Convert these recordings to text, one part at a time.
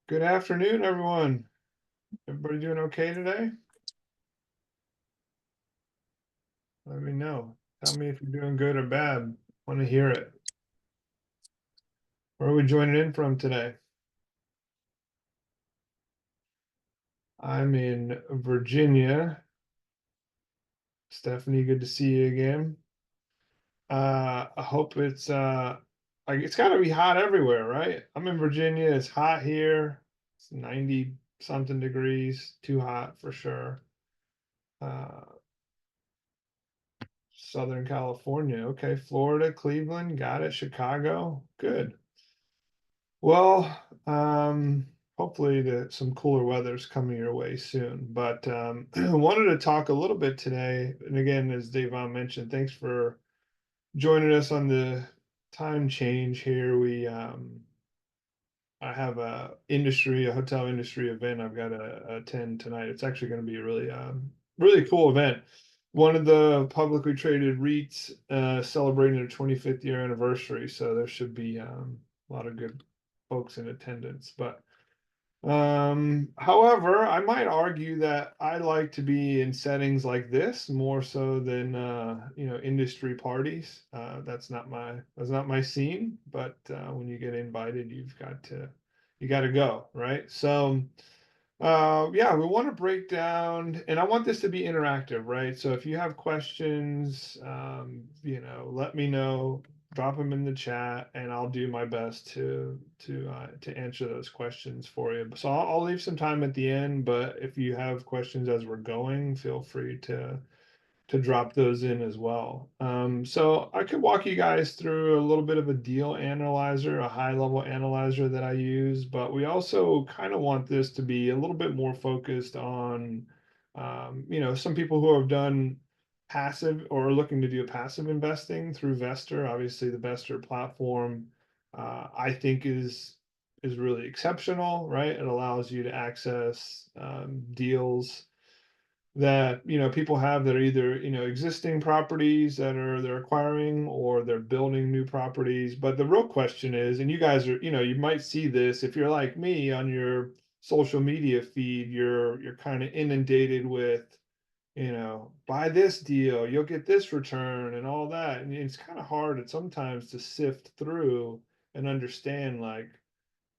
Good afternoon, everyone. Everybody doing okay today? Let me know. Tell me if you're doing good or bad. Want to hear it. Where are we joining in from today? I'm in Virginia. Stephanie, good to see you again. I hope it's like it's gotta be hot everywhere, right? I'm in Virginia, it's hot here. It's 90 something degrees, too hot for sure. Uh, Southern California, okay, Florida, Cleveland, got it, Chicago, good. Well, hopefully some cooler weather's coming your way soon. But I wanted to talk a little bit today. And again, as Davon mentioned, thanks for joining us on the time change here. I have a hotel industry event I've got to attend tonight. It's actually going to be a really cool event. One of the publicly traded REITs celebrating their 25th year anniversary, so there should be a lot of good folks in attendance. But however, I might argue that I like to be in settings like this more so than industry parties. That's not my scene, but when you get invited, you got to go, right? So yeah, we want to break down, and I want this to be interactive, right? So if you have questions, let me know, drop them in the chat, and I'll do my best to answer those questions for you. So I'll leave some time at the end, but if you have questions as we're going, feel free to drop those in as well. So I could walk you guys through a little bit of a deal analyzer, a high level analyzer that I use, but we also kind of want this to be a little bit more focused on, some people who have done passive or are looking to do passive investing through Vesterr. Obviously, the Vesterr platform, I think is really exceptional, right? It allows you to access deals that people have that are either existing properties that they're acquiring or they're building new properties. But the real question is, and you guys are, you might see this if you're like me on your social media feed, you're kind of inundated with, buy this deal, you'll get this return and all that, and it's kind of hard at sometimes to sift through and understand, like,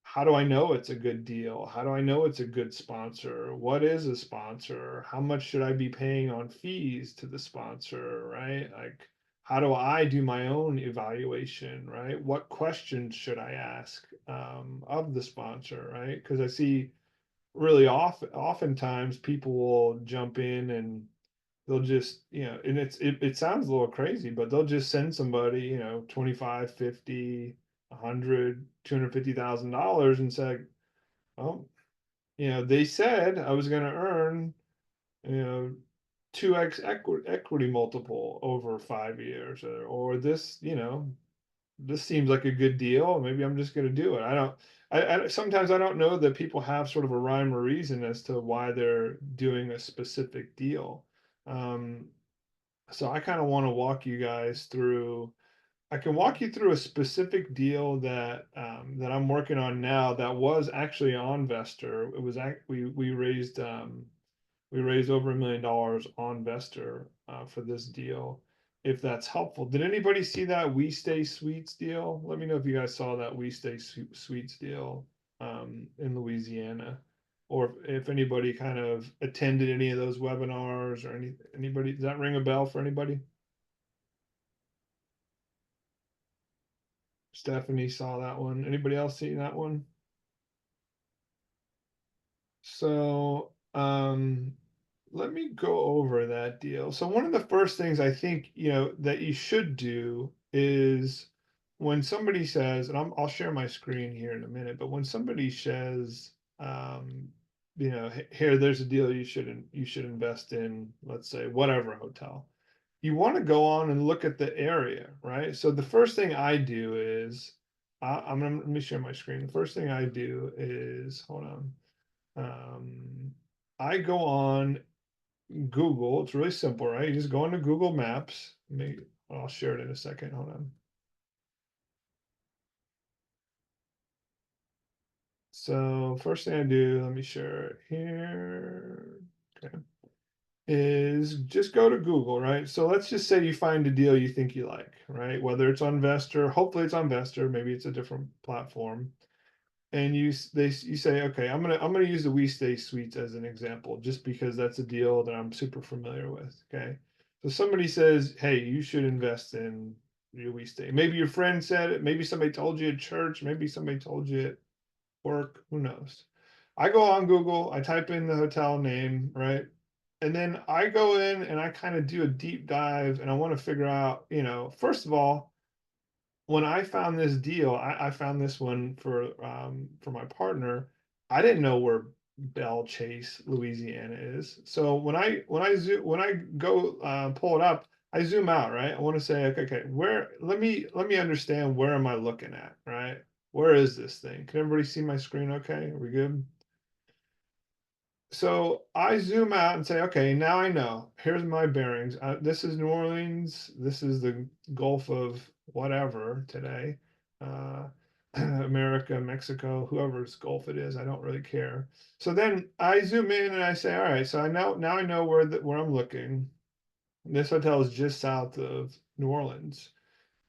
how do I know it's a good deal? How do I know it's a good sponsor? What is a sponsor? How much should I be paying on fees to the sponsor, right? Like, how do I do my own evaluation, right? What questions should I ask of the sponsor, right? Because I see really oftentimes people will jump in and they'll just, and it sounds a little crazy, but they'll just send somebody, 25, 50, 100, $250,000 and say, oh, they said I was going to earn, you know, 2x equity multiple over 5 years, or this, this seems like a good deal. Maybe I'm just going to do it. Sometimes I don't know that people have sort of a rhyme or reason as to why they're doing a specific deal. Um, so I kind of want to walk you guys through. I can walk you through a specific deal that I'm working on now that was actually on Vesterr. It was we raised over $1 million on Vesterr for this deal. If that's helpful, did anybody see that We Stay Sweets deal? Let me know if you guys saw that We Stay Sweets deal in Louisiana, or if anybody kind of attended any of those webinars or anybody. Does that ring a bell for anybody? Stephanie saw that one. Anybody else see that one? So, let me go over that deal. So one of the first things I think, that you should do is when somebody says, and I'll share my screen here in a minute, but when somebody says, here, there's a deal you should invest in, let's say, whatever hotel. You want to go on and look at the area, right? So the first thing I do is, let me share my screen. The first thing I do is, hold on. I go on Google. It's really simple, right? You just go into Google Maps. Maybe I'll share it in a second. Hold on. So first thing I do, let me share it here. Okay. Is just go to Google, right? So let's just say you find a deal you think you like, right? Whether it's on Vesterr, hopefully it's on Vesterr, maybe it's a different platform. And you say, okay, I'm gonna use the We Stay Suites as an example, just because that's a deal that I'm super familiar with. Okay. So somebody says, hey, you should invest in your We Stay. Maybe your friend said it, maybe somebody told you at church, maybe somebody told you at work, who knows? I go on Google, I type in the hotel name, right? And then I go in and I kind of do a deep dive and I want to figure out, first of all, when I found this deal, I found this one for my partner. I didn't know where Belle Chase, Louisiana is. So when I go pull it up, I zoom out, right? I want to say, okay, where let me understand, where am I looking at, right? Where is this thing? Can everybody see my screen okay? Are we good? So I zoom out and say, okay, now I know. Here's my bearings. This is New Orleans. This is the Gulf of whatever today. Uh, America, Mexico, whoever's Gulf it is. I don't really care. So then I zoom in and I say, all right, so I know now I know where I'm looking. This hotel is just south of New Orleans.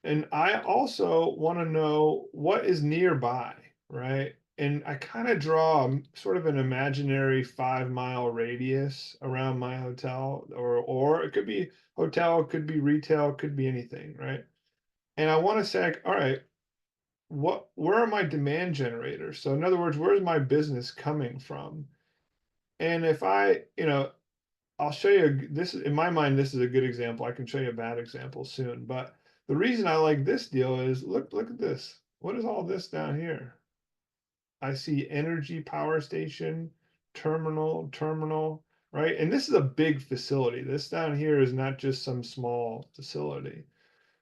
And I also want to know what is nearby, right? And I kind of draw sort of an imaginary 5 mile radius around my hotel, or it could be hotel, it could be retail, it could be anything, right? And I want to say, like, all right, where are my demand generators? So in other words, where's my business coming from? And if I'll show you this. In my mind, this is a good example. I can show you a bad example soon. But the reason I like this deal is look at this. What is all this down here? I see energy power station, terminal, right? And this is a big facility. This down here is not just some small facility.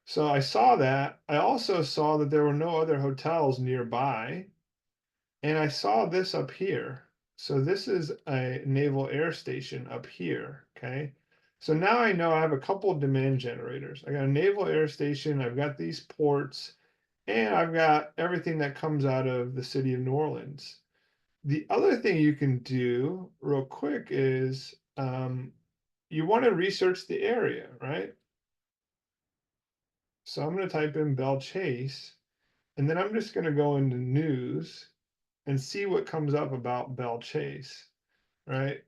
So I saw that. I also saw that there were no other hotels nearby. And I saw this up here. So this is a naval air station up here, okay? So now I know I have a couple of demand generators. I got a naval air station, I've got these ports, and I've got everything that comes out of the city of New Orleans. The other thing you can do real quick is you want to research the area, right? So I'm going to type in Belle Chase, and then I'm just going to go into news and see what comes up about Belle Chase, right?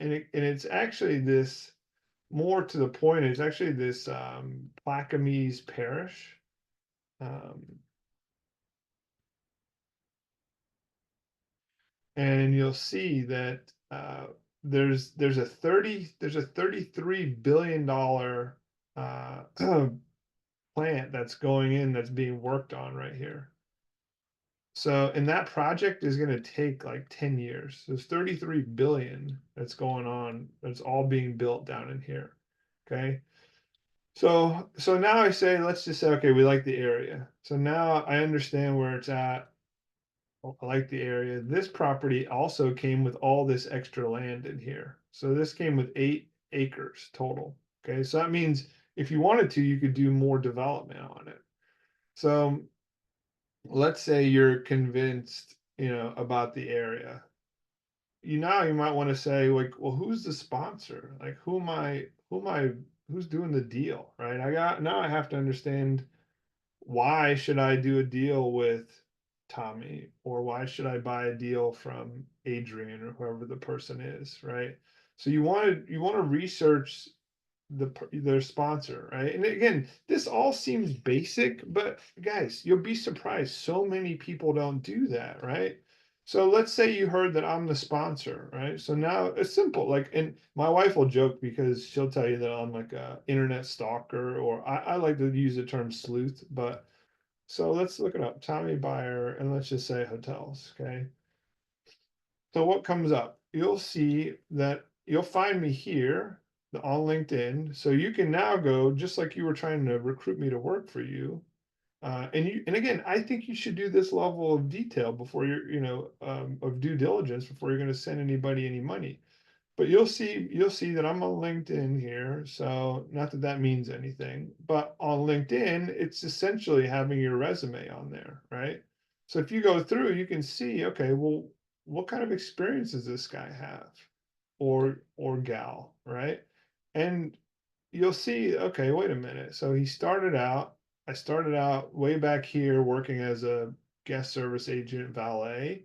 And it's actually this, more to the point. It's actually this Plaquemines parish, um, and you'll see that there's a $33 billion plant that's going in, that's being worked on right here. So, and that project is going to take like 10 years. There's 33 billion that's going on. That's all being built down in here. Okay. So now I say, let's just say, okay, we like the area. So now I understand where it's at. I like the area. This property also came with all this extra land in here. So this came with 8 acres total. Okay. So that means if you wanted to, you could do more development on it. So let's say you're convinced, about the area. You might want to say, like, well, who's the sponsor? Like, who's doing the deal, right? Now I have to understand, why should I do a deal with Tommy, or why should I buy a deal from Adrian, or whoever the person is, right? So you want to research their sponsor, right? And again, this all seems basic, but guys, you'll be surprised. So many people don't do that, right? So let's say you heard that I'm the sponsor, right? So now it's simple. Like, and my wife will joke because she'll tell you that I'm like a internet stalker, or I like to use the term sleuth, but so let's look it up. Tommy Buyer, and let's just say hotels, okay? So what comes up? You'll see that you'll find me here on LinkedIn. So you can now go, just like you were trying to recruit me to work for you. And again, I think you should do this level of detail before of due diligence, before you're going to send anybody any money. But you'll see that I'm on LinkedIn here. So not that that means anything, but on LinkedIn, it's essentially having your resume on there, right? So if you go through, you can see, okay, well, what kind of experience does this guy have, or gal, right? And you'll see, okay, wait a minute. So he started out, I started out way back here working as a guest service agent valet.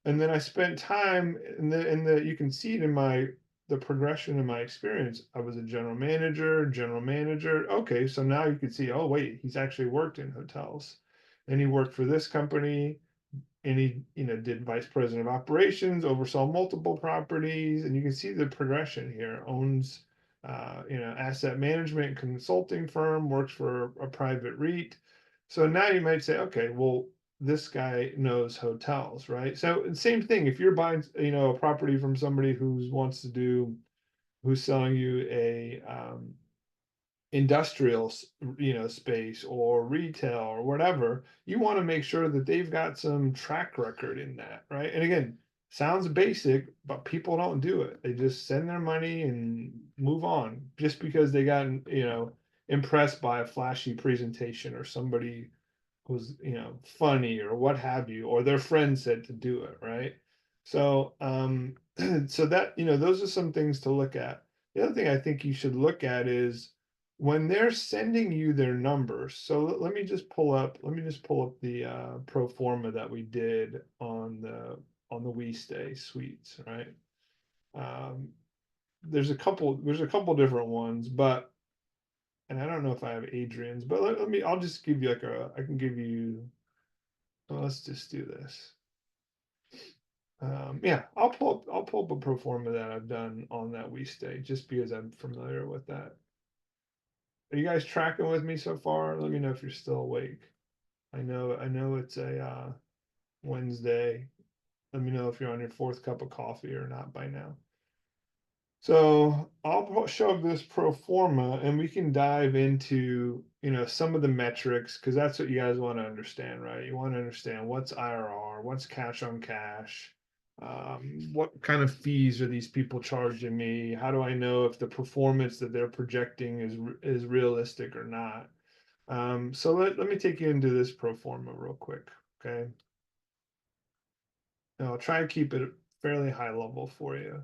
And then I spent time in the you can see it in my the progression in my experience. I was a general manager, general manager. Okay, so now you can see, oh wait, he's actually worked in hotels. And he worked for this company, and he did vice president of operations, oversaw multiple properties, and you can see the progression here. Owns asset management consulting firm, works for a private REIT. So now you might say, okay, well, this guy knows hotels, right? So same thing, if you're buying a property from somebody who's selling you a industrial space or retail or whatever, you want to make sure that they've got some track record in that, right? And again, sounds basic, but people don't do it. They just send their money and move on just because they got impressed by a flashy presentation, or somebody was funny, or what have you, or their friend said to do it, right? So so that those are some things to look at. The other thing I think you should look at is when they're sending you their numbers. So let me just pull up the pro forma that we did on the We Stay suites, right? um, there's a couple different ones, but and I don't know if I have Adrian's, but I'll just give you I can give you, well, let's just do this. Yeah, I'll pull up a pro forma that I've done on that We Stay, just because I'm familiar with that. Are you guys tracking with me so far? Let me know if you're still awake. I know it's a Wednesday. Let me know if you're on your fourth cup of coffee or not by now. So I'll show up this pro forma, and we can dive into some of the metrics, because that's what you guys want to understand, right? You want to understand what's IRR, what's cash on cash, what kind of fees are these people charging me? How do I know if the performance that they're projecting is realistic or not? So let me take you into this pro forma real quick, okay? And I'll try and keep it fairly high level for you.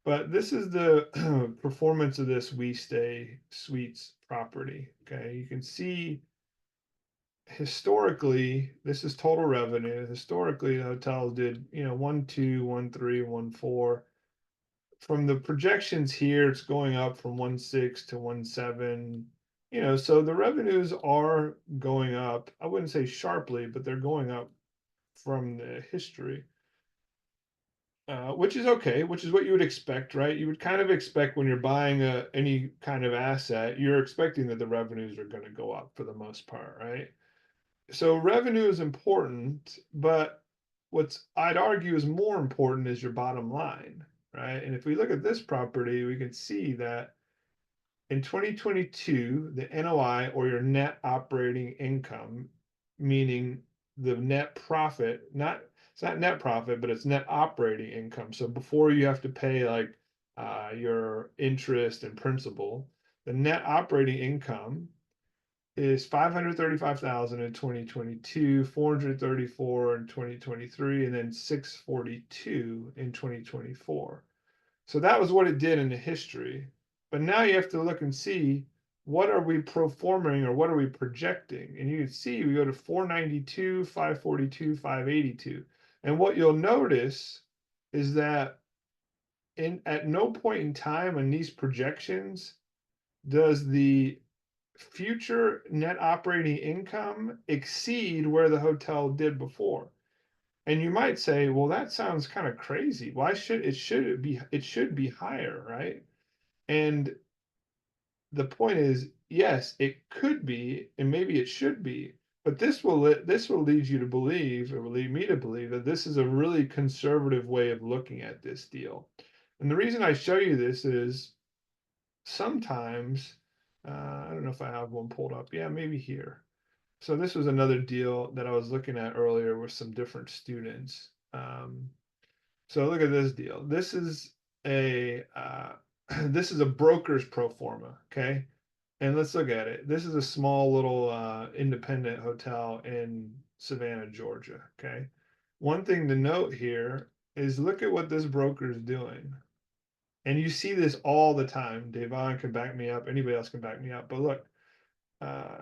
But this is the performance of this We Stay Suites property. Okay, you can see historically, this is total revenue. Historically, the hotels did 1.2, 1.3, 1.4. From the projections here, it's going up from 1.6 to 1.7. So the revenues are going up. I wouldn't say sharply, but they're going up from the history. Which is okay, which is what you would expect, right? You would kind of expect when you're buying any kind of asset, you're expecting that the revenues are going to go up for the most part, right? So revenue is important, but what's I'd argue is more important is your bottom line, right? And if we look at this property, we can see that in 2022, the NOI, or your net operating income, meaning the net profit, not it's not net profit, but it's net operating income. So before you have to pay like your interest and principal, the net operating income is 535,000 in 2022, 434 in 2023, and then 642 in 2024. So that was what it did in the history. But now you have to look and see, what are we pro-forming, or what are we projecting? And you can see we go to 492, 542, 582. And what you'll notice is that at no point in time in these projections does the future net operating income exceed where the hotel did before. And you might say, well, that sounds kind of crazy. Why should it be higher, right? And the point is, yes, it could be, and maybe it should be, but this will lead you to believe, or will lead me to believe, that this is a really conservative way of looking at this deal. And the reason I show you this is sometimes, I don't know if I have one pulled up. Yeah, maybe here. So this was another deal that I was looking at earlier with some different students. So look at this deal. This is a this is a broker's pro forma, okay? And let's look at it. This is a small little independent hotel in Savannah, Georgia. Okay. One thing to note here is look at what this broker is doing. And you see this all the time. Devon can back me up. Anybody else can back me up. But look, uh,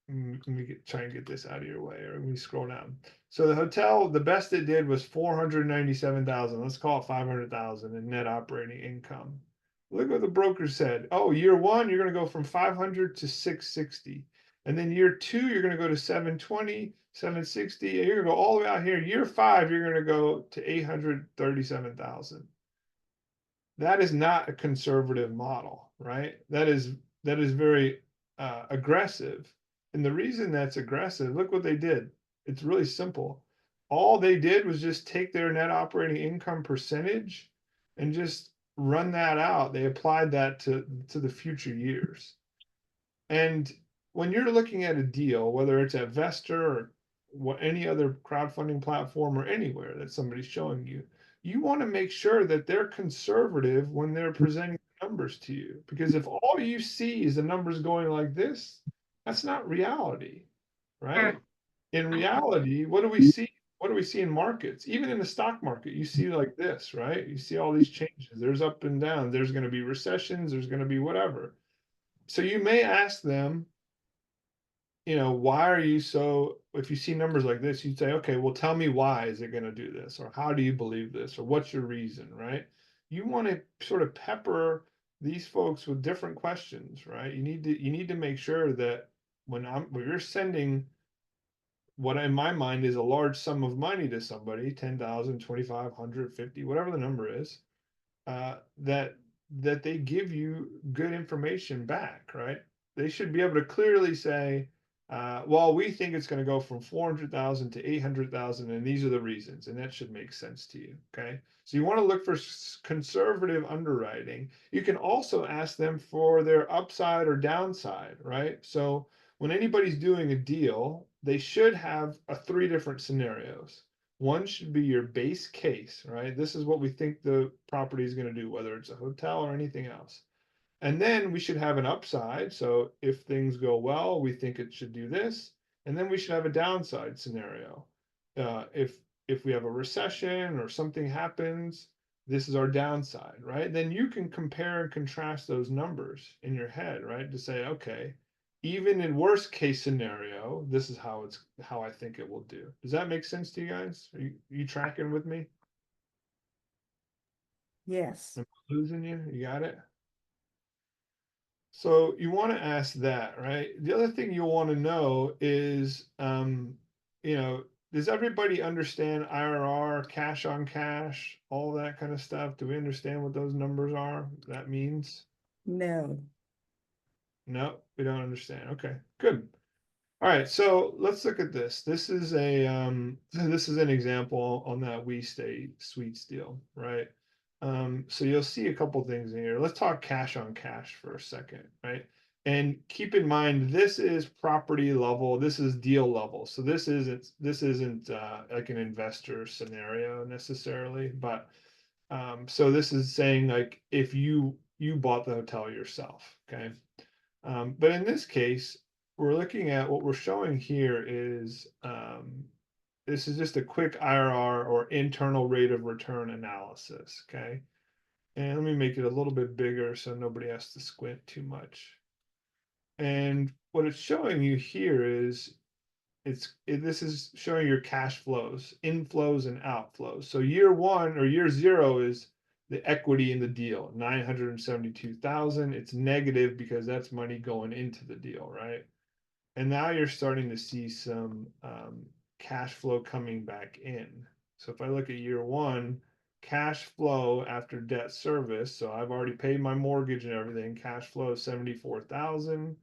let me try and get this out of your way, or let me scroll down. So the hotel, the best it did was 497,000. Let's call it 500,000 in net operating income. Look what the broker said. Oh, year one, you're going to go from 500 to 660. And then year two, you're going to go to 720, 760. And you're going to go all the way out here. Year five, you're going to go to 837,000. That is not a conservative model, right? That is very aggressive. And the reason that's aggressive, look what they did. It's really simple. All they did was just take their net operating income percentage and just run that out. They applied that to the future years. And when you're looking at a deal, whether it's at Vesterr or any other crowdfunding platform or anywhere that somebody's showing you, you want to make sure that they're conservative when they're presenting numbers to you. Because if all you see is the numbers going like this, that's not reality, right? In reality, what do we see? What do we see in markets? Even in the stock market, you see like this, right? You see all these changes. There's up and down. There's going to be recessions. There's going to be whatever. So you may ask them, why are you so, if you see numbers like this, you'd say, okay, well, tell me why is it going to do this? Or how do you believe this? Or what's your reason, right? You want to sort of pepper these folks with different questions, right? You need to make sure that when you're sending what in my mind is a large sum of money to somebody, 10,000, 2,500, 50, whatever the number is, that they give you good information back, right? They should be able to clearly say, well, we think it's going to go from 400,000 to 800,000, and these are the reasons, and that should make sense to you. Okay. So you want to look for conservative underwriting. You can also ask them for their upside or downside, right? So when anybody's doing a deal, they should have three different scenarios. One should be your base case, right? This is what we think the property is going to do, whether it's a hotel or anything else. And then we should have an upside. So if things go well, we think it should do this. And then we should have a downside scenario. If we have a recession or something happens, this is our downside, right? Then you can compare and contrast those numbers in your head, right? To say, okay, even in worst case scenario, this is how I think it will do. Does that make sense to you guys? Are you tracking with me? Yes. Am I losing you? You got it? So you want to ask that, right? The other thing you'll want to know is, does everybody understand IRR, cash on cash, all that kind of stuff? Do we understand what those numbers are? That means? No. No, we don't understand. Okay, good. All right, so let's look at this. This is an example on that We Stay Suites deal, right? So you'll see a couple things in here. Let's talk cash on cash for a second, right? And keep in mind, this is property level, this is deal level. So this isn't like an investor scenario necessarily, but so this is saying like if you bought the hotel yourself, okay? But in this case, we're looking at what we're showing here is this is just a quick IRR or internal rate of return analysis. Okay. And let me make it a little bit bigger so nobody has to squint too much. And what it's showing you here is this is showing your cash flows, inflows and outflows. So year one or year zero is the equity in the deal, 972,000. It's negative because that's money going into the deal, right? And now you're starting to see some cash flow coming back in. So if I look at year one, cash flow after debt service, so I've already paid my mortgage and everything, cash flow is 74,000.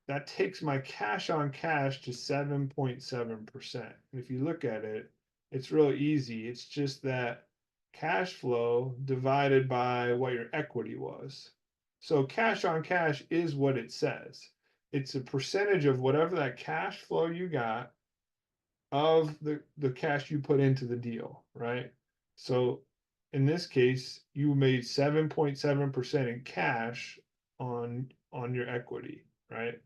That takes my cash on cash to 7.7%. And if you look at it, it's real easy. It's just that cash flow divided by what your equity was. So cash on cash is what it says. It's a percentage of whatever that cash flow you got of the cash you put into the deal, right? So in this case, you made 7.7% in cash on your equity, right?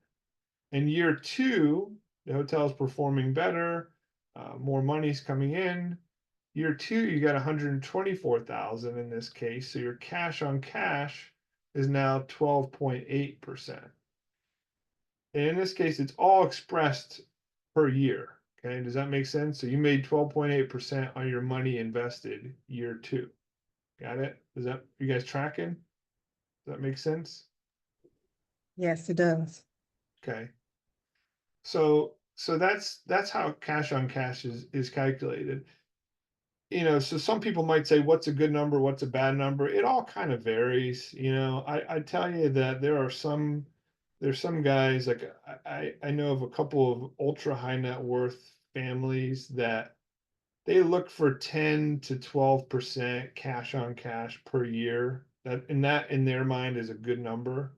In year two, The hotel's performing better, more money's coming in. Year two, you got 124,000 in this case, so your cash on cash is now 12.8%. And in this case, it's all expressed per year. Okay, does that make sense? So you made 12.8% on your money invested year two. Got it? Is that you guys tracking? Does that make sense? Yes, it does. Okay. So that's how cash on cash is calculated. So some people might say, what's a good number? What's a bad number? It all kind of varies. I tell you that there's some guys like I know of a couple of ultra high net worth families that they look for 10 to 12% cash on cash per year. That in their mind is a good number.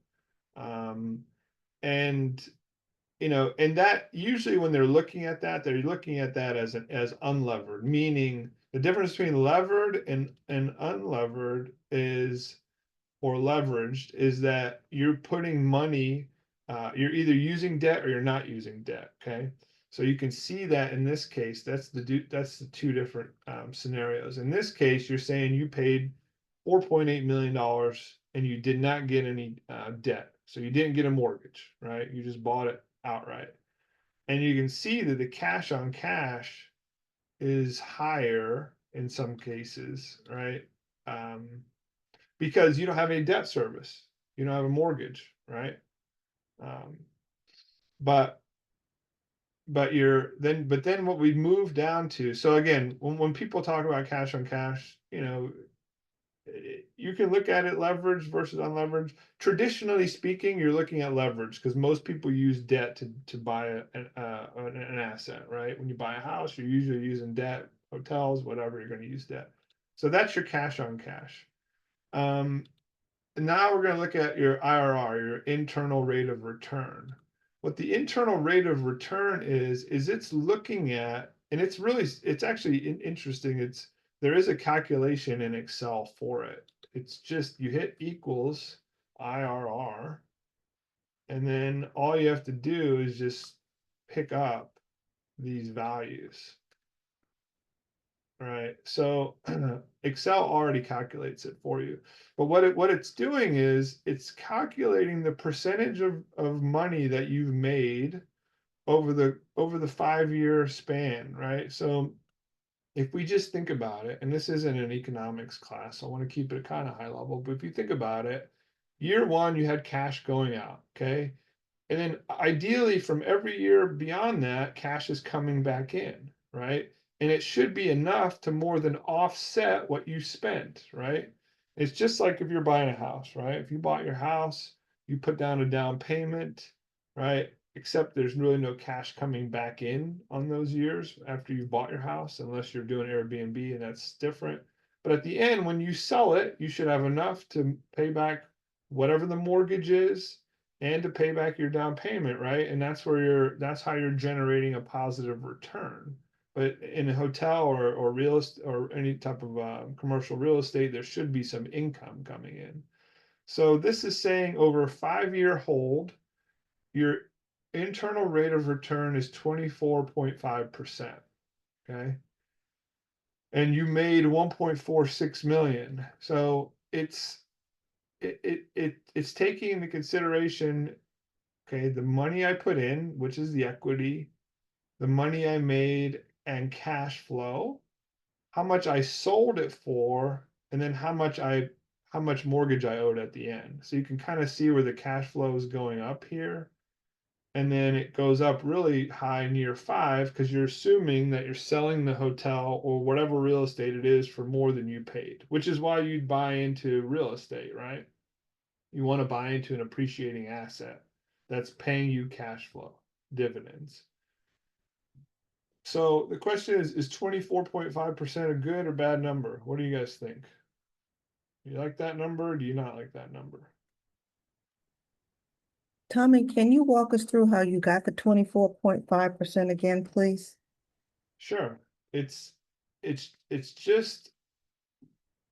Um, and and that usually when they're looking at that, they're looking at that as unlevered, meaning the difference between levered and unlevered is or leveraged is that you're putting money, you're either using debt or you're not using debt. Okay. So you can see that in this case, that's the two different scenarios. In this case, you're saying you paid $4.8 million and you did not get any debt. So you didn't get a mortgage, right? You just bought it outright. And you can see that the cash on cash is higher in some cases, right? Um, because you don't have any debt service, you don't have a mortgage, right? Um, but but then what we move down to, so again, when people talk about cash on cash, you can look at it leverage versus unleveraged. Traditionally speaking, you're looking at leverage because most people use debt to buy an asset, right? When you buy a house, you're usually using debt, hotels, whatever, you're going to use debt. So that's your cash on cash. Um, Now we're going to look at your IRR, your internal rate of return. What the internal rate of return is it's looking at, and it's actually interesting. There is a calculation in Excel for it. It's just you hit equals IRR, and then all you have to do is just pick up these values. Right. So Excel already calculates it for you. But what it's doing is it's calculating the percentage of money that you've made over the 5 year span, right? So if we just think about it, and this isn't an economics class, so I want to keep it kind of high level, but if you think about it, year one, you had cash going out, okay? And then ideally from every year beyond that, cash is coming back in, right? And it should be enough to more than offset what you spent, right? It's just like if you're buying a house, right? If you bought your house, you put down a down payment, right? Except there's really no cash coming back in on those years after you bought your house, unless you're doing Airbnb and that's different. But at the end, when you sell it, you should have enough to pay back whatever the mortgage is and to pay back your down payment, right? And that's how you're generating a positive return. But in a hotel or real estate or any type of commercial real estate, there should be some income coming in. So this is saying over a 5 year hold, your internal rate of return is 24.5%. Okay. And you made 1.46 million. So it's taking into consideration, okay, the money I put in, which is the equity, the money I made and cash flow, how much I sold it for, and then how much mortgage I owed at the end. So you can kind of see where the cash flow is going up here. And then it goes up really high in year five because you're assuming that you're selling the hotel or whatever real estate it is for more than you paid, which is why you'd buy into real estate, right? You want to buy into an appreciating asset that's paying you cash flow, dividends. So the question is 24.5% a good or bad number? What do you guys think? Do you like that number or do you not like that number? Tommy, can you walk us through how you got the 24.5% again, please? Sure. It's just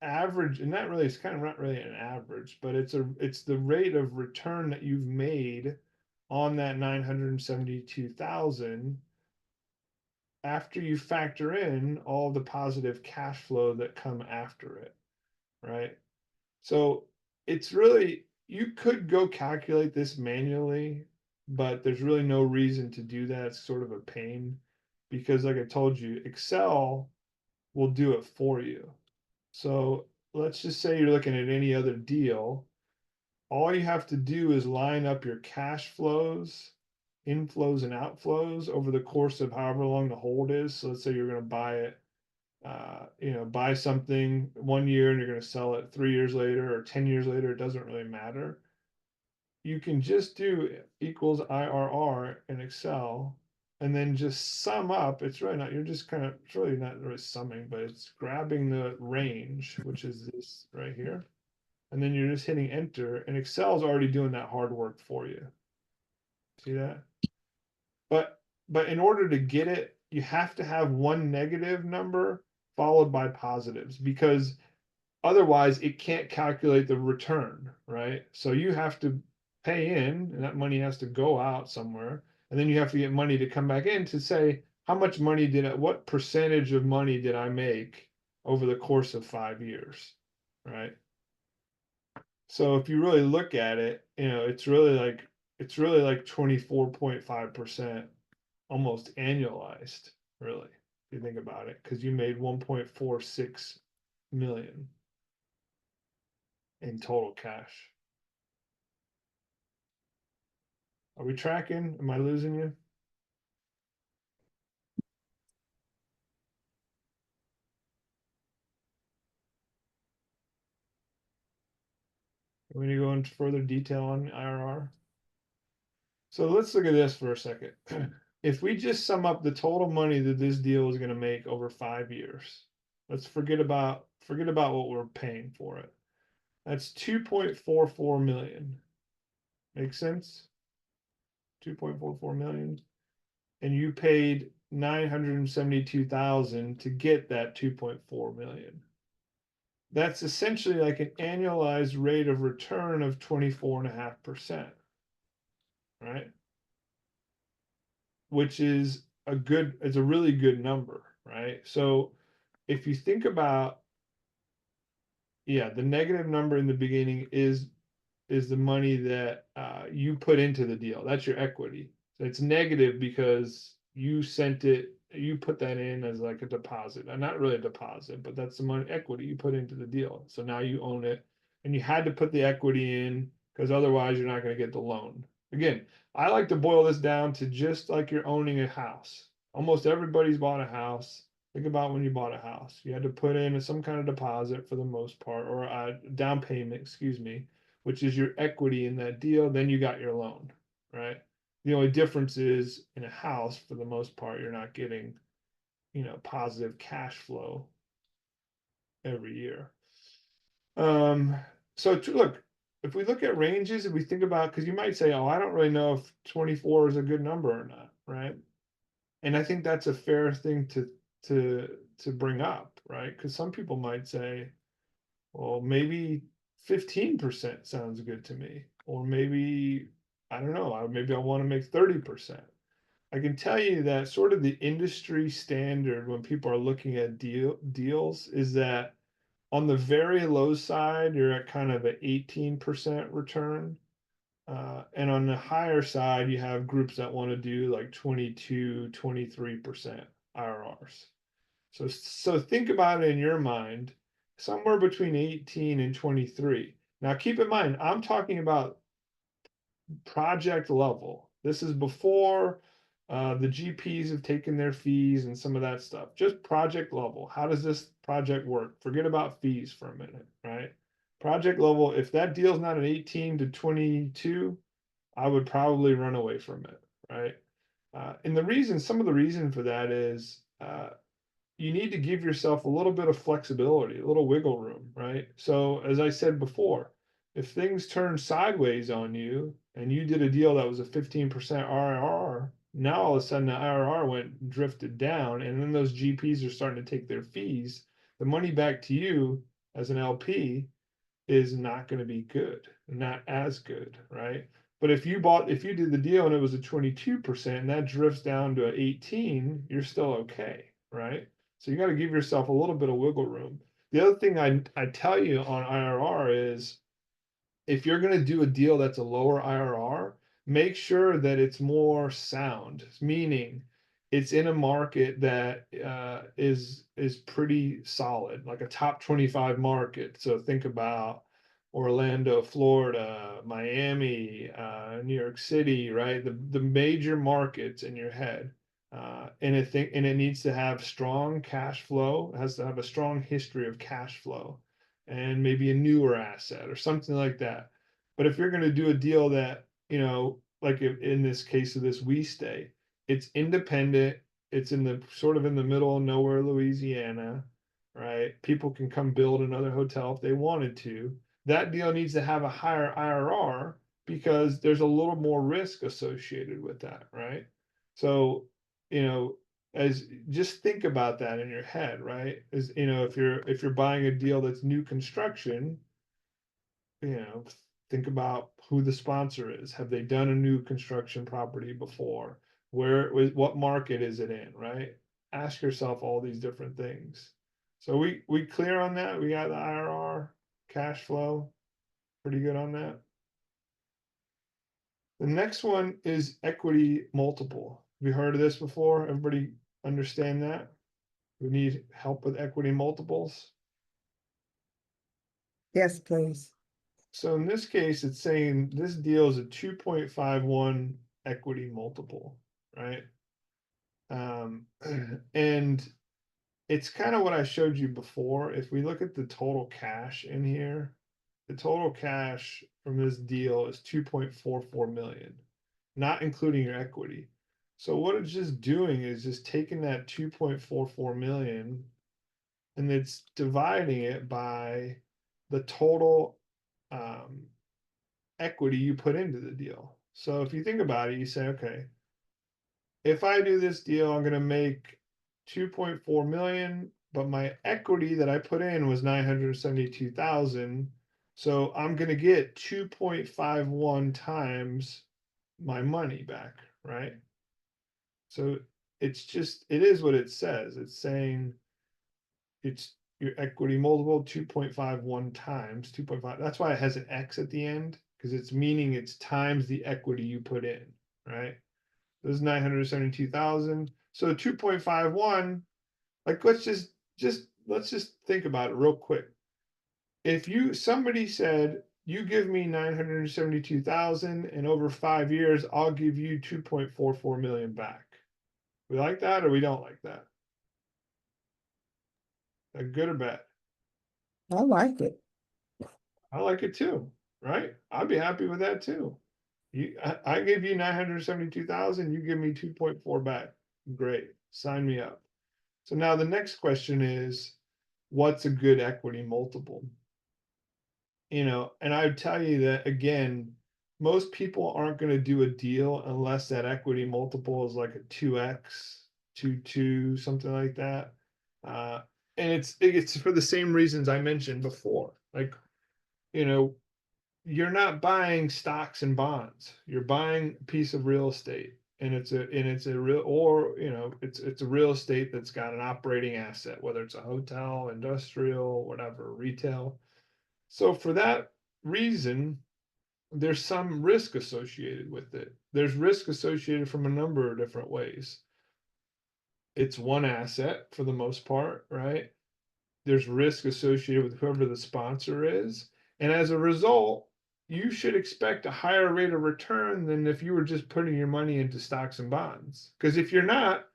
average, and not really, it's kind of not really an average, but it's the rate of return that you've made on that 972,000 after you factor in all the positive cash flow that come after it, right? So it's really, you could go calculate this manually, but there's really no reason to do that. It's sort of a pain because, like I told you, Excel will do it for you. So let's just say you're looking at any other deal. All you have to do is line up your cash flows, inflows and outflows over the course of however long the hold is. So let's say you're going to buy it, buy something 1 year and you're going to sell it 3 years later or 10 years later. It doesn't really matter. You can just do equals IRR in Excel and then just sum up. It's really not, you're just kind of, it's really not really summing, but it's grabbing the range, which is this right here. And then you're just hitting enter, and Excel's already doing that hard work for you. See that? But in order to get it, you have to have one negative number followed by positives because otherwise it can't calculate the return, right? So you have to pay in, and that money has to go out somewhere, and then you have to get money to come back in to say how much money what percentage of money did I make over the course of 5 years, right? So if you really look at it, it's really like 24.5% almost annualized, really, if you think about it, because you made 1.46 million in total cash. Are we tracking? Am I losing you? Are we gonna go into further detail on IRR? So let's look at this for a second. If we just sum up the total money that this deal is going to make over 5 years, let's forget about what we're paying for it. That's 2.44 million. Make sense? 2.44 million. And you paid 972,000 to get that 2.4 million. That's essentially like an annualized rate of return of 24.5%, right? Which is it's a really good number, right? So if you think about, yeah, the negative number in the beginning is the money that you put into the deal. That's your equity. So it's negative because you put that in as like a deposit. And not really a deposit, but that's the money equity you put into the deal. So now you own it. And you had to put the equity in because otherwise you're not going to get the loan. Again, I like to boil this down to just like you're owning a house. Almost everybody's bought a house. Think about when you bought a house. You had to put in some kind of deposit for the most part, or a down payment, excuse me, which is your equity in that deal, then you got your loan, right? The only difference is in a house, for the most part, you're not getting, positive cash flow every year. Um, so look, if we look at ranges, if we think about, because you might say, oh, I don't really know if 24 is a good number or not, right? And I think that's a fair thing to bring up, right? Because some people might say, well, maybe 15% sounds good to me. Or maybe, I don't know, maybe I want to make 30%. I can tell you that sort of the industry standard when people are looking at deals is that on the very low side, you're at kind of an 18% return. And on the higher side, you have groups that want to do like 22, 23% IRRs. So think about it in your mind, somewhere between 18 and 23. Now keep in mind, I'm talking about project level. This is before the GPs have taken their fees and some of that stuff. Just project level. How does this project work? Forget about fees for a minute, right? Project level, if that deal's not an 18 to 22, I would probably run away from it, right? And some of the reason for that is you need to give yourself a little bit of flexibility, a little wiggle room, right? So, as I said before, if things turn sideways on you and you did a deal that was a 15% IRR, now all of a sudden the IRR drifted down, and then those GPs are starting to take their fees. The money back to you as an LP is not going to be good, not as good, right? But if you did the deal and it was a 22% and that drifts down to 18, you're still okay, right? So you got to give yourself a little bit of wiggle room. The other thing I tell you on IRR is if you're going to do a deal that's a lower IRR, make sure that it's more sound, meaning it's in a market that is pretty solid, like a top 25 market. So think about Orlando, Florida, Miami, New York City, right? The major markets in your head. And it needs to have strong cash flow. It has to have a strong history of cash flow and maybe a newer asset or something like that. But if you're going to do a deal that, like in this case of this we stay, it's independent, it's in the sort of in the middle of nowhere, Louisiana, right? People can come build another hotel if they wanted to. That deal needs to have a higher IRR because there's a little more risk associated with that, right? So, you know, as just think about that in your head, right? Is if you're buying a deal that's new construction, you know, think about who the sponsor is. Have they done a new construction property before? What market is it in, right? Ask yourself all these different things. So we clear on that? We got the IRR, cash flow, pretty good on that. The next one is equity multiple. Have you heard of this before? Everybody understand that? We need help with equity multiples. Yes, please. So in this case, it's saying this deal is a 2.51 equity multiple, right? And it's kind of what I showed you before. If we look at the total cash in here, the total cash from this deal is 2.44 million, not including your equity. So what it's just doing is just taking that 2.44 million and it's dividing it by the total equity you put into the deal. So if you think about it, you say, okay, if I do this deal, I'm going to make 2.4 million, but my equity that I put in was 972,000. So I'm going to get 2.51 times my money back, right? So it is what it says. It's saying it's your equity multiple 2.51 times 2.5. That's why it has an X at the end, because it's meaning it's times the equity you put in, right? This is 972,000. So 2.51, like let's just think about it real quick. If somebody said, you give me 972,000 and over 5 years, I'll give you 2.44 million back. We like that or we don't like that? A good or bad? I like it. I like it too, right? I'd be happy with that too. I give you 972,000, you give me 2.4 back. Great. Sign me up. So now the next question is, what's a good equity multiple? And I would tell you that again, most people aren't going to do a deal unless that equity multiple is like a 2x, 2.2, something like that. Uh, and it's for the same reasons I mentioned before. Like, you know, you're not buying stocks and bonds. You're buying a piece of real estate. And it's a real, or it's a real estate that's got an operating asset, whether it's a hotel, industrial, whatever, retail. So for that reason, there's some risk associated with it. There's risk associated from a number of different ways. It's one asset for the most part, right? There's risk associated with whoever the sponsor is. And as a result, you should expect a higher rate of return than if you were just putting your money into stocks and bonds. Because if you're not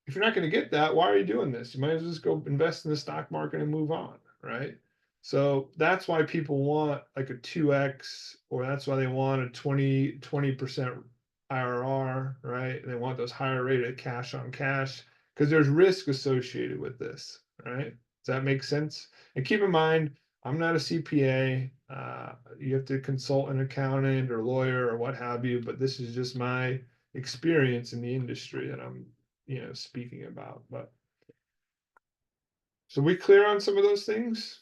going to get that, why are you doing this? You might as well just go invest in the stock market and move on, right? So that's why people want like a 2x, or that's why they want a 20% IRR, right? And they want those higher rated cash on cash because there's risk associated with this, right? Does that make sense? And keep in mind, I'm not a CPA. You have to consult an accountant or lawyer or what have you, but this is just my experience in the industry that I'm speaking about. But so we clear on some of those things?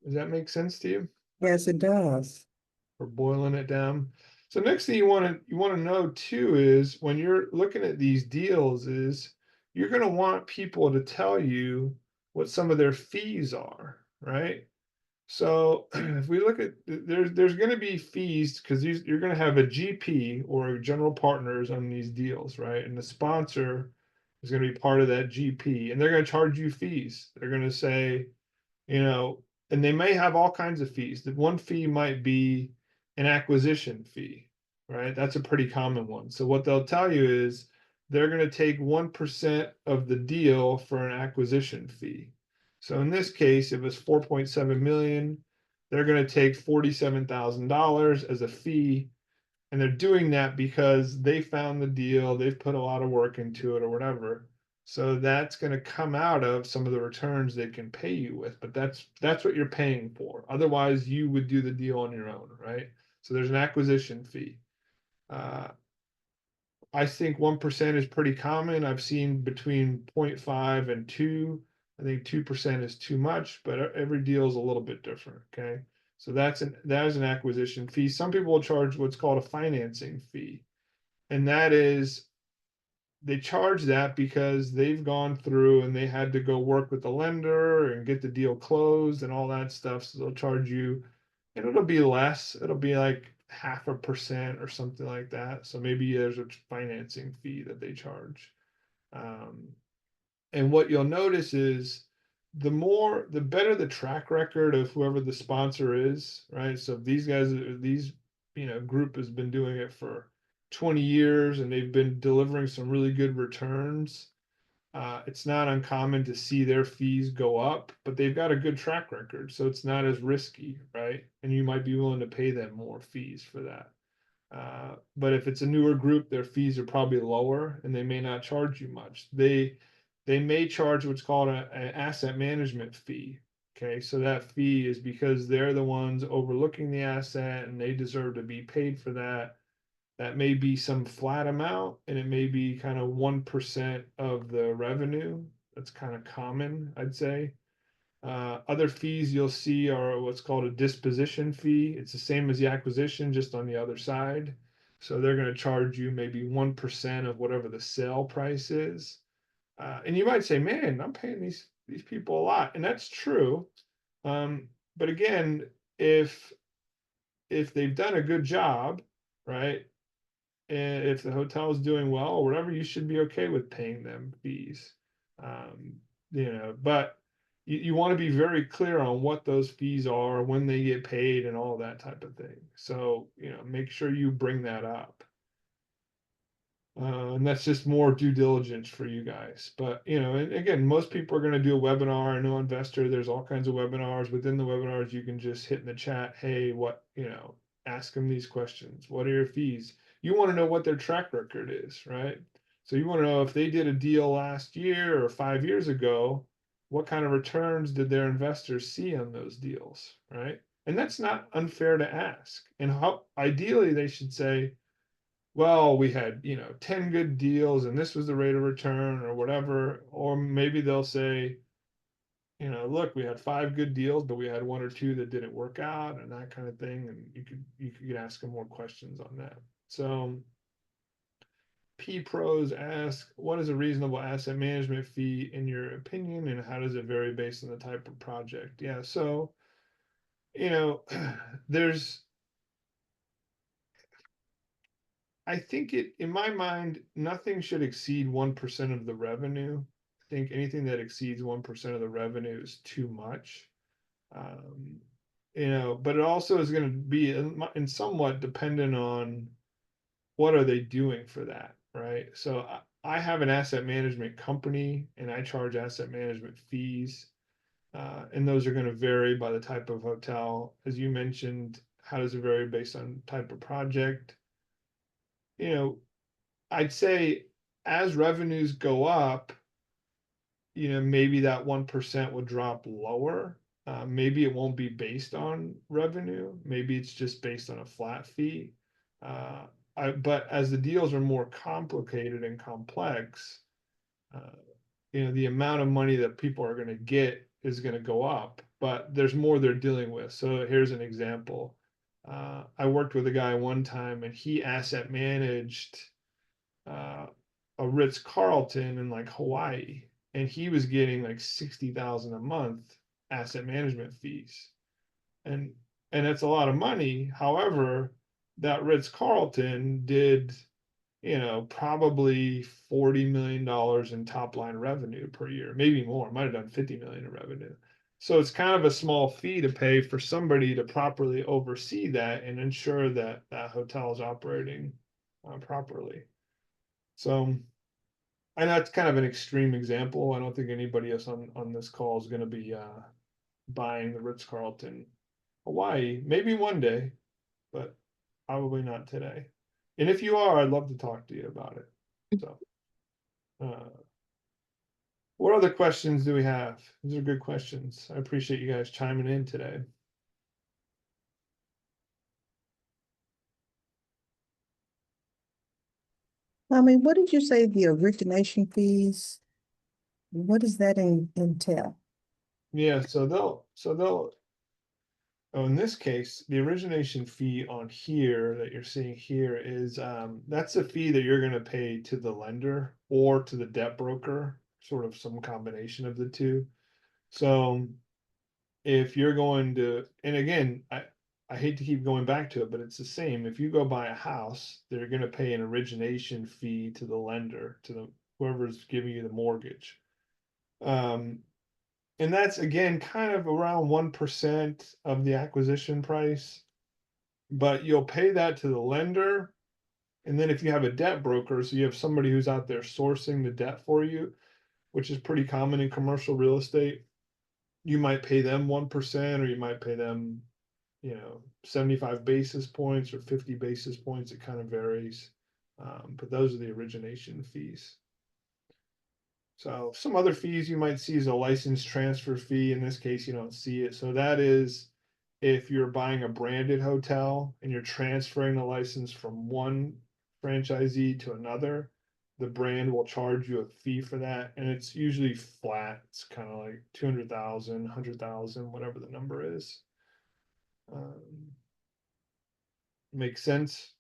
Does that make sense to you? Yes, it does. for boiling it down. So next thing you want to know too is when you're looking at these deals is you're going to want people to tell you what some of their fees are, right? So if we look at there's going to be fees because you're going to have a GP or general partners on these deals, right? And the sponsor is going to be part of that GP, and they're going to charge you fees. They're going to say, you know, and they may have all kinds of fees. The one fee might be an acquisition fee, right? That's a pretty common one. So what they'll tell you is they're going to take 1% of the deal for an acquisition fee. So in this case, it was 4.7 million. They're going to take $47,000 as a fee, and they're doing that because they found the deal, they've put a lot of work into it or whatever. So that's going to come out of some of the returns they can pay you with, but that's what you're paying for. Otherwise, you would do the deal on your own, right? So there's an acquisition fee. Uh, I think 1% is pretty common. I've seen between 0.5 and 2. I think 2% is too much, but every deal is a little bit different. Okay. So that is an acquisition fee. Some people will charge what's called a financing fee. And that is they charge that because they've gone through and they had to go work with the lender and get the deal closed and all that stuff. So they'll charge you, and it'll be less. It'll be like 0.5% or something like that. So maybe there's a financing fee that they charge. Um, and what you'll notice is the better the track record of whoever the sponsor is, right? So if these group has been doing it for 20 years and they've been delivering some really good returns, it's not uncommon to see their fees go up, but they've got a good track record, so it's not as risky, right? And you might be willing to pay them more fees for that. But if it's a newer group, their fees are probably lower and they may not charge you much. They may charge what's called an asset management fee. Okay, so that fee is because they're the ones overlooking the asset and they deserve to be paid for that. That may be some flat amount and it may be kind of 1% of the revenue. That's kind of common, I'd say. Other fees you'll see are what's called a disposition fee. It's the same as the acquisition, just on the other side. So they're going to charge you maybe 1% of whatever the sale price is. And you might say, man, I'm paying these people a lot. And that's true. But again, if they've done a good job, right? And if the hotel is doing well or whatever, you should be okay with paying them fees. Um, but you want to be very clear on what those fees are, when they get paid, and all that type of thing. So, make sure you bring that up. And that's just more due diligence for you guys. But, and again, most people are going to do a webinar. I know Vesterr, there's all kinds of webinars. Within the webinars, you can just hit in the chat, hey, ask them these questions. What are your fees? You want to know what their track record is, right? So you want to know if they did a deal last year or 5 years ago, what kind of returns did their investors see on those deals, right? And that's not unfair to ask. And how ideally they should say, well, we had, 10 good deals and this was the rate of return or whatever. Or maybe they'll say, look, we had 5 good deals, but we had 1 or 2 that didn't work out and that kind of thing. And you could ask them more questions on that. So P Pros ask, what is a reasonable asset management fee in your opinion, and how does it vary based on the type of project? Yeah, so you know, there's I think in my mind, nothing should exceed 1% of the revenue. I think anything that exceeds 1% of the revenue is too much. Um, but it also is going to be in somewhat dependent on what are they doing for that, right? So I have an asset management company and I charge asset management fees. And those are going to vary by the type of hotel. As you mentioned, how does it vary based on type of project? You know, I'd say as revenues go up, maybe that 1% will drop lower. Maybe it won't be based on revenue. Maybe it's just based on a flat fee. Uh, but as the deals are more complicated and complex, uh, the amount of money that people are going to get is going to go up, but there's more they're dealing with. So here's an example. I worked with a guy one time and he asset managed uh, a Ritz Carlton in like Hawaii, and he was getting like 60,000 a month asset management fees, and that's a lot of money. However, that Ritz Carlton did, probably $40 million in top line revenue per year, maybe more. Might have done 50 million in revenue. So it's kind of a small fee to pay for somebody to properly oversee that and ensure that that hotel is operating properly. So I know it's kind of an extreme example. I don't think anybody else on this call is going to be buying the Ritz Carlton Hawaii. Maybe one day, but probably not today. And if you are, I'd love to talk to you about it. So, uh, what other questions do we have? These are good questions. I appreciate you guys chiming in today. I mean, what did you say the origination fees? What does that entail? Yeah, oh, in this case, the origination fee on here that you're seeing here is that's a fee that you're going to pay to the lender or to the debt broker, sort of some combination of the two. So if you're going to, and again, I hate to keep going back to it, but it's the same. If you go buy a house, they're going to pay an origination fee to the lender, to the whoever's giving you the mortgage. Um, and that's again kind of around 1% of the acquisition price, but you'll pay that to the lender. And then if you have a debt broker, so you have somebody who's out there sourcing the debt for you, which is pretty common in commercial real estate, you might pay them 1%, or you might pay them, 75 basis points or 50 basis points. It kind of varies. But those are the origination fees. So some other fees you might see is a license transfer fee. In this case, you don't see it. So that is if you're buying a branded hotel and you're transferring the license from one franchisee to another, the brand will charge you a fee for that. And it's usually flat. It's kind of like 200,000, 100,000, whatever the number is. Makes sense.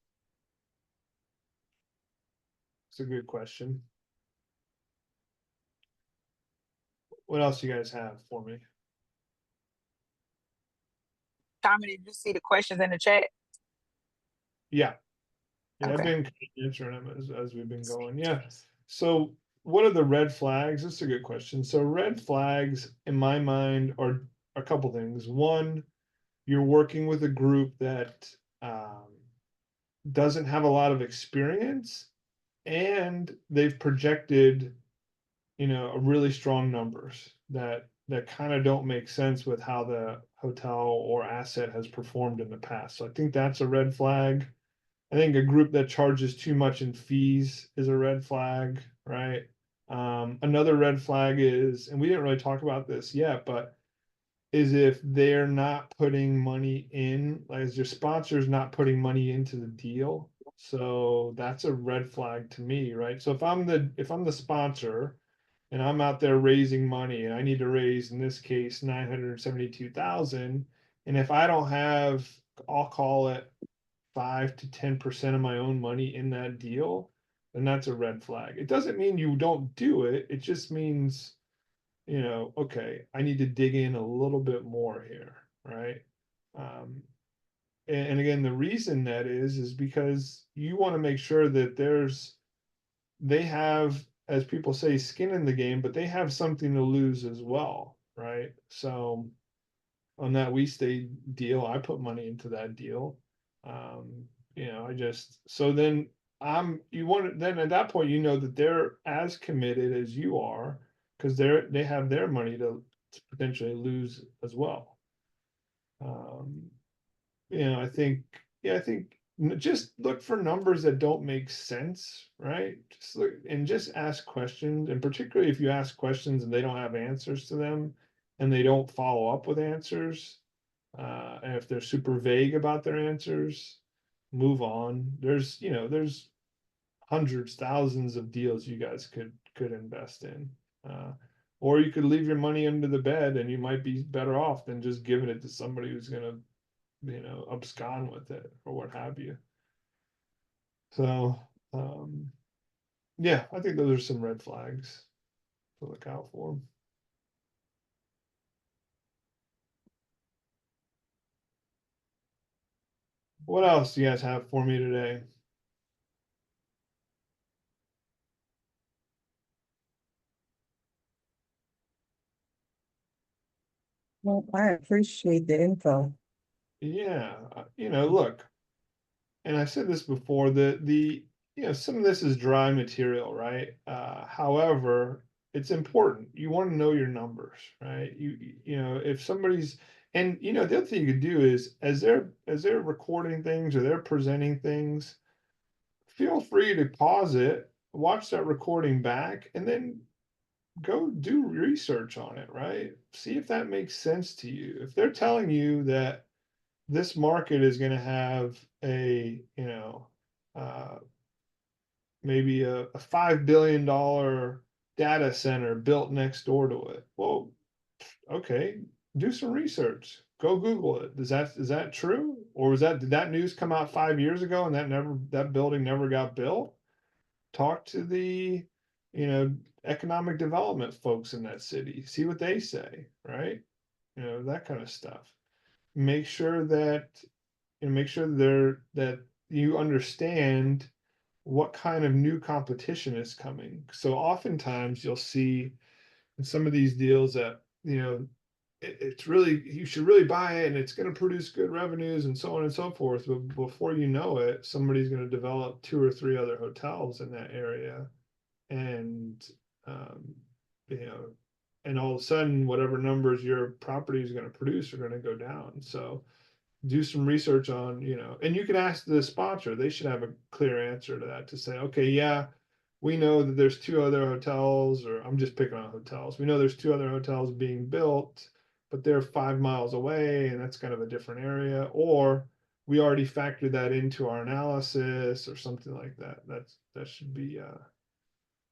It's a good question. What else you guys have for me? Tommy, did you see the questions in the chat? Yeah. Yeah, I've Okay. been answering them as we've been going. Yeah. So what are the red flags? That's a good question. So red flags in my mind are a couple things. One, you're working with a group that doesn't have a lot of experience, and they've projected, a really strong numbers that kind of don't make sense with how the hotel or asset has performed in the past. So I think that's a red flag. I think a group that charges too much in fees is a red flag, right? Another red flag is, and we didn't really talk about this yet, but is if they're not putting money in, like as your sponsor's not putting money into the deal. So that's a red flag to me, right? So if I'm the sponsor and I'm out there raising money and I need to raise, in this case, 972,000, and if I don't have, I'll call it 5 to 10% of my own money in that deal, then that's a red flag. It doesn't mean you don't do it. It just means, okay, I need to dig in a little bit more here, right? Um, and again, the reason that is because you want to make sure that they have, as people say, skin in the game, but they have something to lose as well, right? So on that We Stay deal, I put money into that deal. I just, so then you want, then at that point, that they're as committed as you are, because they have their money to potentially lose as well. Um, I think, yeah, I think just look for numbers that don't make sense, right? Just look and just ask questions, and particularly if you ask questions and they don't have answers to them, and they don't follow up with answers, and if they're super vague about their answers, move on. There's hundreds, thousands of deals you guys could invest in. Or you could leave your money under the bed and you might be better off than just giving it to somebody who's gonna abscond with it or what have you. So, yeah, I think those are some red flags to look out for. What else do you guys have for me today? Well, I appreciate the info. Yeah, look, and I said this before, the some of this is dry material, right? However, it's important. You want to know your numbers, right? If somebody's, and the other thing you could do is as they're recording things or they're presenting things, feel free to pause it, watch that recording back, and then go do research on it, right? See if that makes sense to you. If they're telling you that this market is going to have uh, maybe a $5 billion data center built next door to it. Well, okay, do some research. Go Google it. Is that true? Or did that news come out 5 years ago and that building never got built? Talk to the, economic development folks in that city. See what they say, right? That kind of stuff. Make sure that that you understand what kind of new competition is coming. So oftentimes you'll see in some of these deals that, it's really, you should really buy it and it's going to produce good revenues and so on and so forth. But before you know it, somebody's going to develop 2 or 3 other hotels in that area. And, um, you know, and all of a sudden, whatever numbers your property is going to produce are going to go down. So, do some research on, and you can ask the sponsor, they should have a clear answer to that to say, okay, yeah, we know that there's 2 other hotels, or I'm just picking on hotels. We know there's 2 other hotels being built, but they're 5 miles away and that's kind of a different area. Or we already factored that into our analysis or something like that. That should be an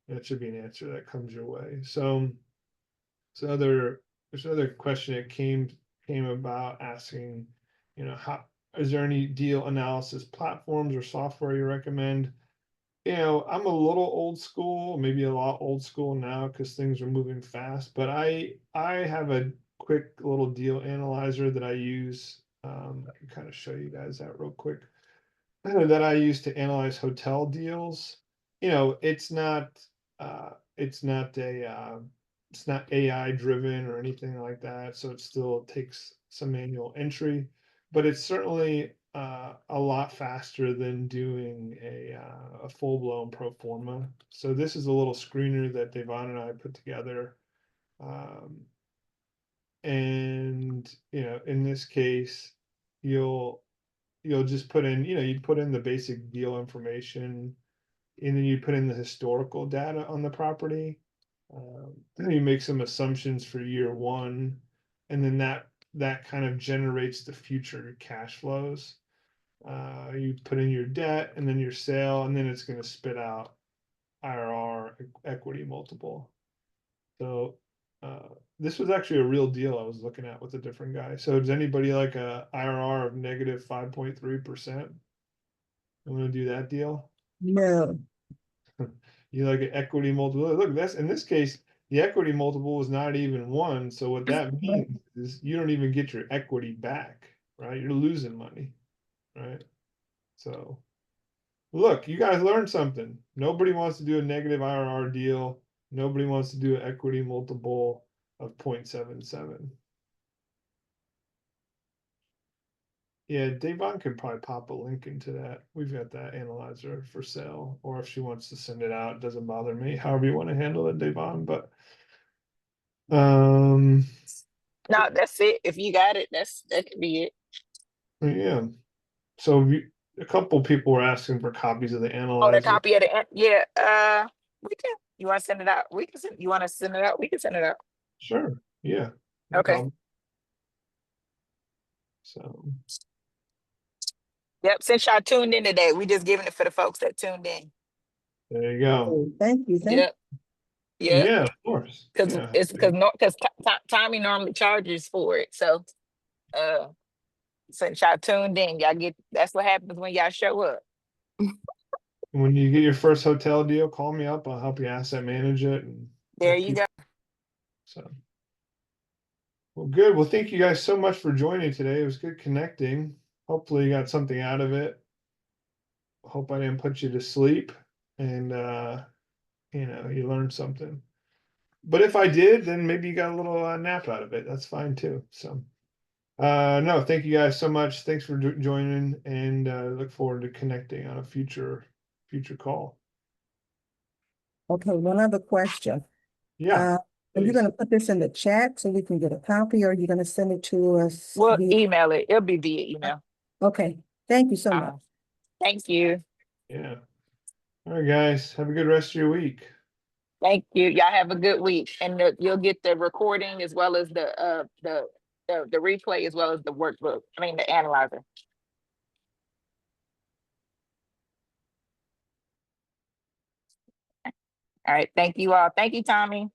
answer that comes your way. So there's another question that came about asking, how is there any deal analysis platforms or software you recommend? I'm a little old school, maybe a lot old school now because things are moving fast, but I have a quick little deal analyzer that I use. I can kind of show you guys that real quick. That I use to analyze hotel deals. It's not it's not it's not AI driven or anything like that, so it still takes some manual entry, but it's certainly a lot faster than doing a full blown pro forma. So this is a little screener that Devon and I put together, um, and in this case, you'll you'll just put in, you'd put in the basic deal information and then you put in the historical data on the property. You make some assumptions for year one, and then that kind of generates the future cash flows. You put in your debt and then your sale, and then it's going to spit out IRR equity multiple. So this was actually a real deal I was looking at with a different guy. So does anybody like a IRR of negative 5.3%? I'm gonna do that deal. No, You like an equity multiple. Look, that's in this case, the equity multiple is not even 1. So what that means is you don't even get your equity back, right? You're losing money, right? So look, you guys learned something. Nobody wants to do a negative IRR deal. Nobody wants to do an equity multiple of 0.77. Yeah, Devon could probably pop a link into that. We've got that analyzer for sale, or if she wants to send it out, it doesn't bother me. However you want to handle it, Devon. But No, that's it. If you got it, that could be it. yeah. So a couple people were asking for copies of the Oh, the analyzer. copy of the yeah. We can. You want to send it out? We can send. You want to send it out? We can send it out. Sure. Yeah. No Okay. problem. So Yep. Since y'all tuned in today, we just giving it for the folks that tuned in. there you go. oh, thank you, thank Yep. Yep. Yeah, of course. Because Yeah. it's because Tommy normally charges for it. So since y'all tuned in, y'all get, that's what happens when y'all show up. When you get your first hotel deal, call me up. I'll help you asset manage it. And There help you go. So, well, good. Well, thank you guys so much for joining today. It was good connecting. Hopefully, you got something out of it. Hope I didn't put you to sleep, and you learned something. But if I did, then maybe you got a little nap out of it. That's fine too. So, no, thank you guys so much. Thanks for joining, and look forward to connecting on a future call. Okay, one other question. Yeah, Are you please. gonna put this in the chat so we can get a copy, or are you gonna send it to us? We'll via- email it. It'll be via email. Okay, thank you so much. Thank you. Yeah. All right, guys. Have a good rest of your week. Thank you. Y'all have a good week. And you'll get the recording as well as the replay as well as the workbook. I mean, the analyzer. All right. Thank you all. Thank you, Tommy.